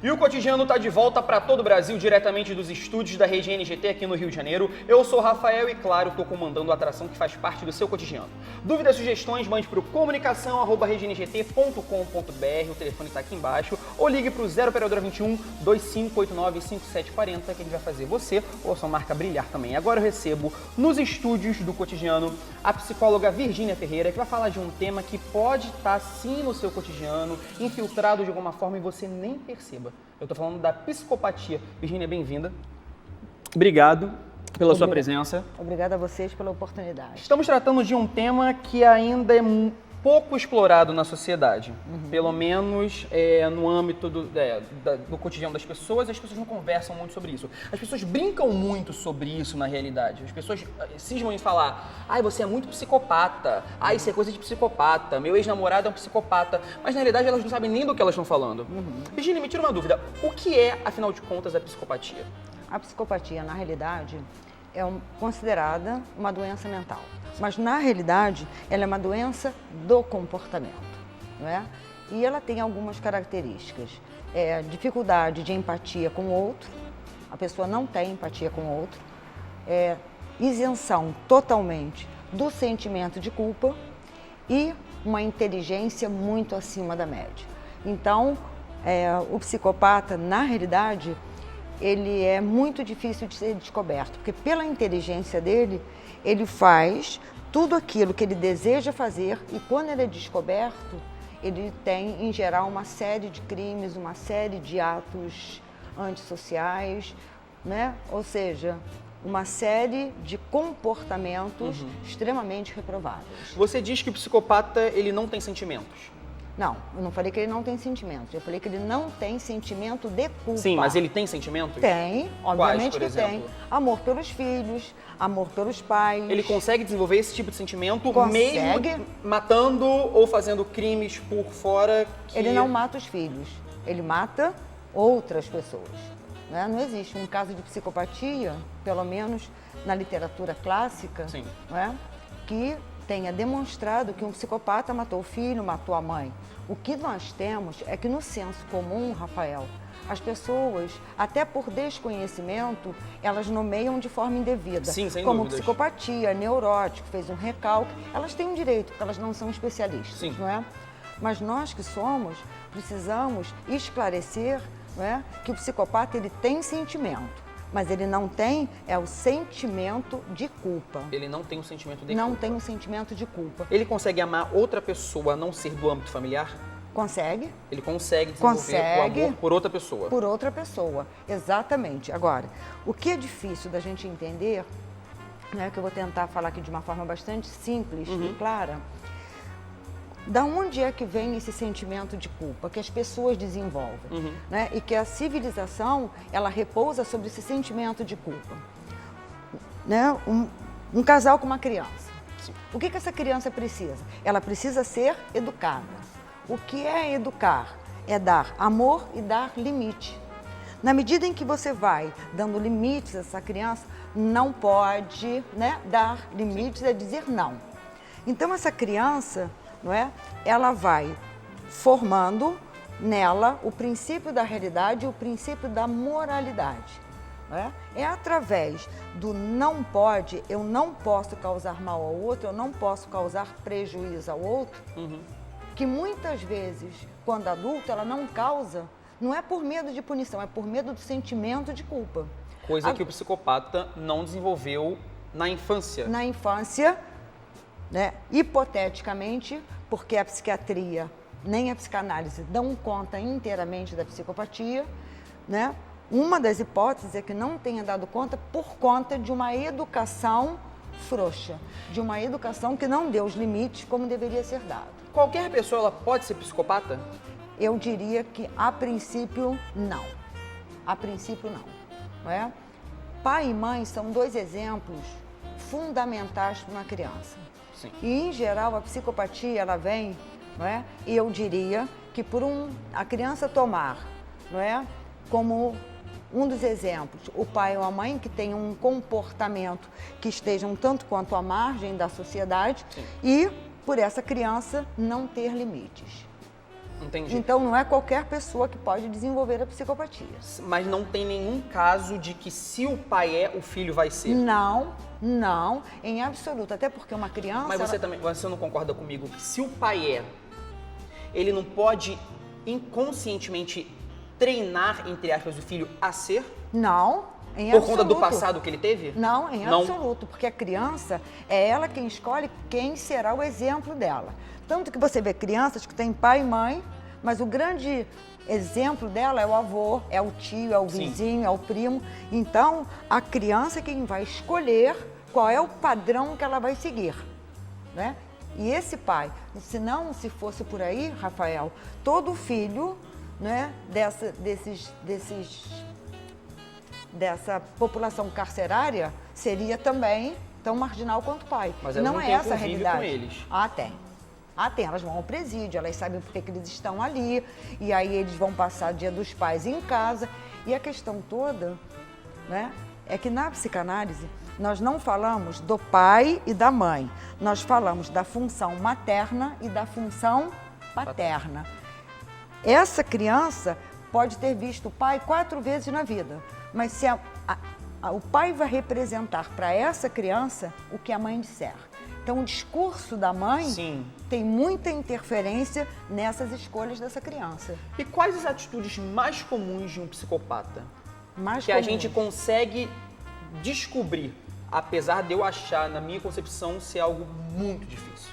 E o Cotidiano está de volta para todo o Brasil, diretamente dos estúdios da Rede NGT aqui no Rio de Janeiro. Eu sou o Rafael e, claro, estou comandando a atração que faz parte do seu cotidiano. Dúvidas, sugestões, mande para o comunicação@redengT.com.br, o telefone está aqui embaixo, ou ligue para o 0 Operadora 21 2589 5740, que a gente vai fazer você ou a sua marca brilhar também. Agora eu recebo nos estúdios do Cotidiano a psicóloga Virgínia Ferreira, que vai falar de um tema que pode estar sim no seu cotidiano, infiltrado de alguma forma e você nem perceba. Eu estou falando da psicopatia. Virgínia, bem-vinda. Obrigado pela sua presença. Obrigada a vocês pela oportunidade. Estamos tratando de um tema que ainda é pouco explorado na sociedade. Pelo menos no âmbito do cotidiano das pessoas, as pessoas não conversam muito sobre isso. As pessoas brincam muito sobre isso na realidade. As pessoas cismam em falar: ai, você é muito psicopata, ai, isso é coisa de psicopata, meu ex-namorado é um psicopata. Mas na realidade elas não sabem nem do que elas estão falando. Virgínia, me tira uma dúvida. O que é, afinal de contas, a psicopatia? A psicopatia, na realidade, é considerada uma doença mental. Mas, na realidade, ela é uma doença do comportamento, não é? E ela tem algumas características. Dificuldade de empatia com o outro, a pessoa não tem empatia com o outro, isenção totalmente do sentimento de culpa e uma inteligência muito acima da média. Então, o psicopata, na realidade, ele é muito difícil de ser descoberto, porque pela inteligência dele, ele faz tudo aquilo que ele deseja fazer e quando ele é descoberto, ele tem, em geral, uma série de crimes, uma série de atos antissociais, né? Ou seja, uma série de comportamentos extremamente reprováveis. Você diz que o psicopata ele não tem sentimentos. Não, eu não falei que ele não tem sentimentos, eu falei que ele não tem sentimento de culpa. Sim, mas ele tem sentimentos? Tem, obviamente por que exemplo? tem. Amor pelos filhos, amor pelos pais. Ele consegue desenvolver esse tipo de sentimento Consegue. mesmo matando ou fazendo crimes por fora? Ele não mata os filhos, ele mata outras pessoas. Né? Não existe um caso de psicopatia, pelo menos na literatura clássica, Sim. Né? Que tenha demonstrado que um psicopata matou o filho, matou a mãe. O que nós temos é que no senso comum, Rafael, as pessoas, até por desconhecimento, elas nomeiam de forma indevida. Sim, sem como dúvidas. Psicopatia, neurótico, fez um recalque. Elas têm um direito, porque elas não são especialistas, Sim. não é? Mas nós que somos, precisamos esclarecer, não é, que o psicopata ele tem sentimento. Mas ele não tem o sentimento de culpa. Ele não tem um sentimento de Não culpa. tem um sentimento de culpa. Ele consegue amar outra pessoa a não ser do âmbito familiar? Consegue? Ele consegue desenvolver o amor por outra pessoa? Por outra pessoa, exatamente. Agora, o que é difícil da gente entender, né, que eu vou tentar falar aqui de uma forma bastante simples e clara, da onde é que vem esse sentimento de culpa que as pessoas desenvolvem, né? E que a civilização, ela repousa sobre esse sentimento de culpa. Né? Um casal com uma criança. Sim. O que essa criança precisa? Ela precisa ser educada. O que é educar? É dar amor e dar limite. Na medida em que você vai dando limites a essa criança, não pode, né, dar limites a dizer não. Então essa criança, não é? Ela vai formando nela o princípio da realidade e o princípio da moralidade. Não é? É através do não pode, eu não posso causar mal ao outro, eu não posso causar prejuízo ao outro, que muitas vezes, quando adulto, ela não causa, não é por medo de punição, é por medo do sentimento de culpa. Coisa que o psicopata não desenvolveu na infância. Na infância, né, hipoteticamente, porque a psiquiatria nem a psicanálise dão conta inteiramente da psicopatia, né? Uma das hipóteses é que não tenha dado conta por conta de uma educação frouxa, de uma educação que não deu os limites como deveria ser dado. Qualquer pessoa ela pode ser psicopata? Eu diria que a princípio não. A princípio não é? Pai e mãe são dois exemplos fundamentais para uma criança. Sim. E, em geral, a psicopatia, ela vem, não é? E eu diria que por a criança tomar, não é? Como um dos exemplos, o pai ou a mãe que tem um comportamento que esteja um tanto quanto à margem da sociedade. Sim. E por essa criança não ter limites. Entendi. Então não é qualquer pessoa que pode desenvolver a psicopatia. Mas não tem nenhum caso de que se o pai é, o filho vai ser? Não, não, em absoluto. Até porque uma criança... Mas você não concorda comigo que se o pai é, ele não pode inconscientemente treinar, entre aspas, o filho a ser? Não, em Por absoluto. conta do passado que ele teve? Não, em Não? absoluto, porque a criança é ela quem escolhe quem será o exemplo dela. Tanto que você vê crianças que têm pai e mãe, mas o grande exemplo dela é o avô, é o tio, é o vizinho, é o primo. Então, a criança é quem vai escolher qual é o padrão que ela vai seguir, né? E esse pai, se fosse por aí, Rafael, todo filho, né, dessa população carcerária seria também tão marginal quanto o pai. Mas E elas não não é têm essa a convívio realidade. com eles. Ah, tem. Ah, tem. Elas vão ao presídio, elas sabem por que eles estão ali, e aí eles vão passar o Dia dos Pais em casa. E a questão toda, né, é que na psicanálise nós não falamos do pai e da mãe, nós falamos da função materna e da função paterna. Essa criança pode ter visto o pai 4 vezes na vida, mas se o pai vai representar para essa criança o que a mãe disser. Então, o discurso da mãe tem muita interferência nessas escolhas dessa criança. E quais as atitudes mais comuns de um psicopata? Mais que comum. a gente consegue descobrir, apesar de eu achar, na minha concepção, ser algo muito difícil.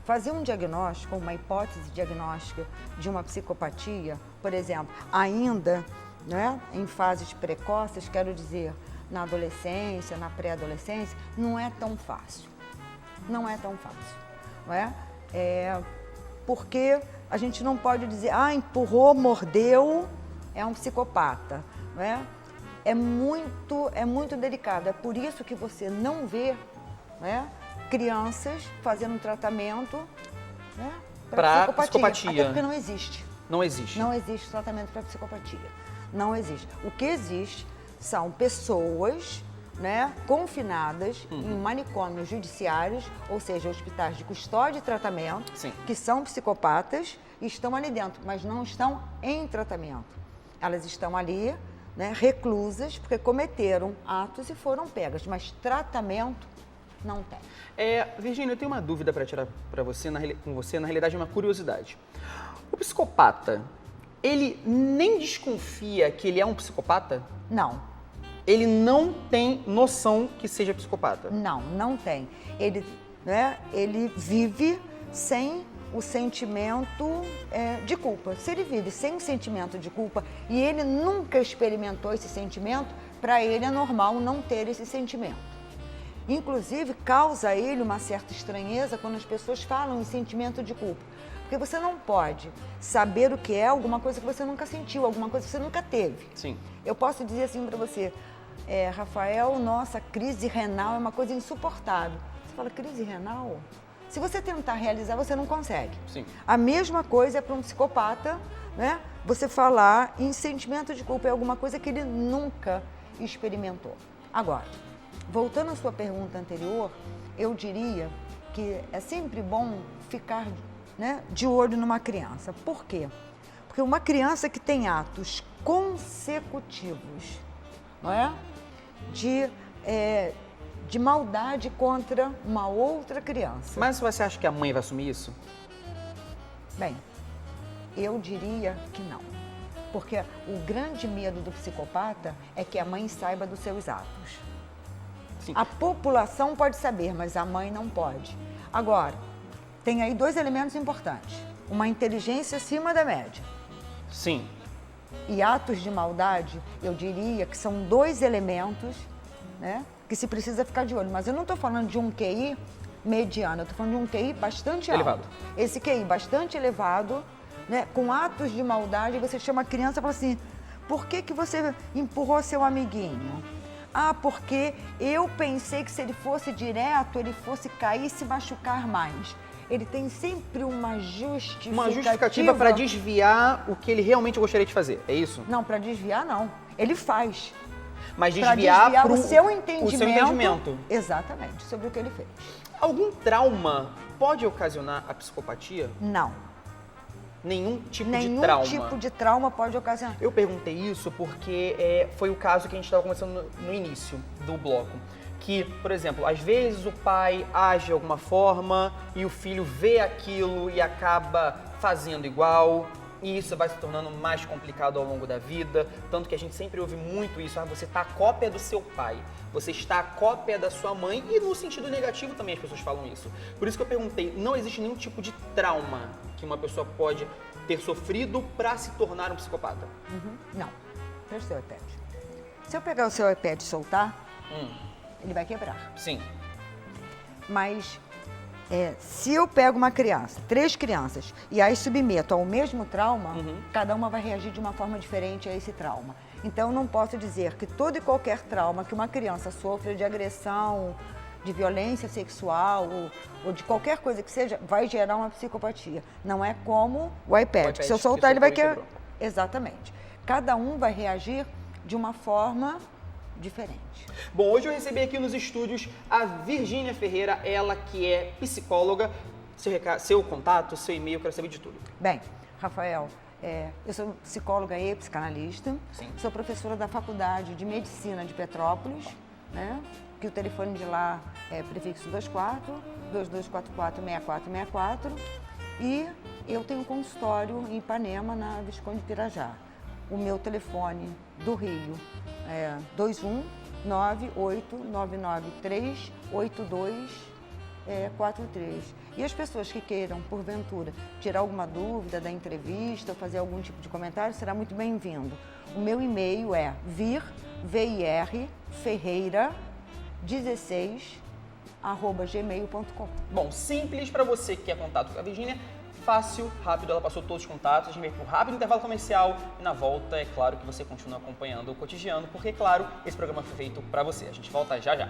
Fazer um diagnóstico, uma hipótese diagnóstica de uma psicopatia, por exemplo, ainda, né, em fases precoces, quero dizer, na adolescência, na pré-adolescência, não é tão fácil. Não é tão fácil, não é? Porque a gente não pode dizer, empurrou, mordeu, é um psicopata, não é? É muito delicado. É por isso que você não vê, né, crianças fazendo um tratamento, né, para psicopatia. Até porque não existe. Não existe. Não existe tratamento para psicopatia. Não existe. O que existe são pessoas, né, confinadas em manicômios judiciários, ou seja, hospitais de custódia e tratamento, que são psicopatas e estão ali dentro, mas não estão em tratamento. Elas estão ali, né, reclusas, porque cometeram atos e foram pegas, mas tratamento não tem. Virgínia, eu tenho uma dúvida para tirar com você, na realidade é uma curiosidade. O psicopata, ele nem desconfia que ele é um psicopata? Não. Ele não tem noção que seja psicopata? Não tem. Ele vive sem o sentimento de culpa. Se ele vive sem sentimento de culpa e ele nunca experimentou esse sentimento, para ele é normal não ter esse sentimento. Inclusive, causa a ele uma certa estranheza quando as pessoas falam em sentimento de culpa. Porque você não pode saber o que é alguma coisa que você nunca sentiu, alguma coisa que você nunca teve. Sim. Eu posso dizer assim para você, Rafael, nossa, crise renal é uma coisa insuportável. Você fala, crise renal? Se você tentar realizar, você não consegue. Sim. A mesma coisa é para um psicopata, né? Você falar em sentimento de culpa é alguma coisa que ele nunca experimentou. Agora, voltando à sua pergunta anterior, eu diria que é sempre bom ficar, né, de olho numa criança. Por quê? Porque uma criança que tem atos consecutivos, não é? De maldade contra uma outra criança. Mas você acha que a mãe vai assumir isso? Bem, eu diria que não. Porque o grande medo do psicopata é que a mãe saiba dos seus atos. Sim. A população pode saber, mas a mãe não pode. Agora, tem aí 2 elementos importantes. Uma inteligência acima da média. Sim. E atos de maldade, eu diria que são 2 elementos, né, que se precisa ficar de olho. Mas eu não estou falando de um QI mediano, eu estou falando de um QI bastante elevado. alto. Esse QI bastante elevado, né, com atos de maldade, você chama a criança e fala assim, por que você empurrou seu amiguinho? Porque eu pensei que se ele fosse direto, ele fosse cair e se machucar mais. Ele tem sempre uma justificativa. Uma justificativa para desviar o que ele realmente gostaria de fazer, é isso? Não, para desviar não. Ele faz. Mas desviar o seu entendimento. O seu entendimento. Exatamente, sobre o que ele fez. Algum trauma pode ocasionar a psicopatia? Não. Nenhum tipo Nenhum de trauma? tipo de trauma pode ocasionar. Eu perguntei isso porque foi o caso que a gente estava conversando no início do bloco. Que, por exemplo, às vezes o pai age de alguma forma e o filho vê aquilo e acaba fazendo igual. E isso vai se tornando mais complicado ao longo da vida. Tanto que a gente sempre ouve muito isso. Você está a cópia do seu pai. Você está a cópia da sua mãe. E no sentido negativo também as pessoas falam isso. Por isso que eu perguntei, não existe nenhum tipo de trauma que uma pessoa pode ter sofrido para se tornar um psicopata? Não. Preste seu iPad. Se eu pegar o seu iPad e soltar, ele vai quebrar. Sim. Mas se eu pego uma criança, 3 crianças, e as submeto ao mesmo trauma, cada uma vai reagir de uma forma diferente a esse trauma. Então, não posso dizer que todo e qualquer trauma que uma criança sofra de agressão, de violência sexual ou de qualquer coisa que seja, vai gerar uma psicopatia. Não é como o iPad. Se eu soltar, ele vai quebrar. Exatamente. Cada um vai reagir de uma forma diferente. Bom, hoje eu recebi aqui nos estúdios a Virgínia Ferreira, ela que é psicóloga. Seu contato, seu e-mail, eu quero saber de tudo. Bem, Rafael, eu sou psicóloga e psicanalista. Sim. Sou professora da Faculdade de Medicina de Petrópolis, né? Que o telefone de lá é prefixo 24 2244 6464. E eu tenho um consultório em Ipanema, na Visconde Pirajá. O meu telefone do Rio é 21 98993 8243. E as pessoas que queiram, porventura, tirar alguma dúvida da entrevista ou fazer algum tipo de comentário, será muito bem-vindo. O meu e-mail é virferreira16@gmail.com. Bom, simples para você que quer contato com a Virgínia, fácil, rápido, ela passou todos os contatos, a gente vai para um rápido intervalo comercial e na volta é claro que você continua acompanhando o Cotidiano, porque, claro, esse programa foi feito para você. A gente volta já já.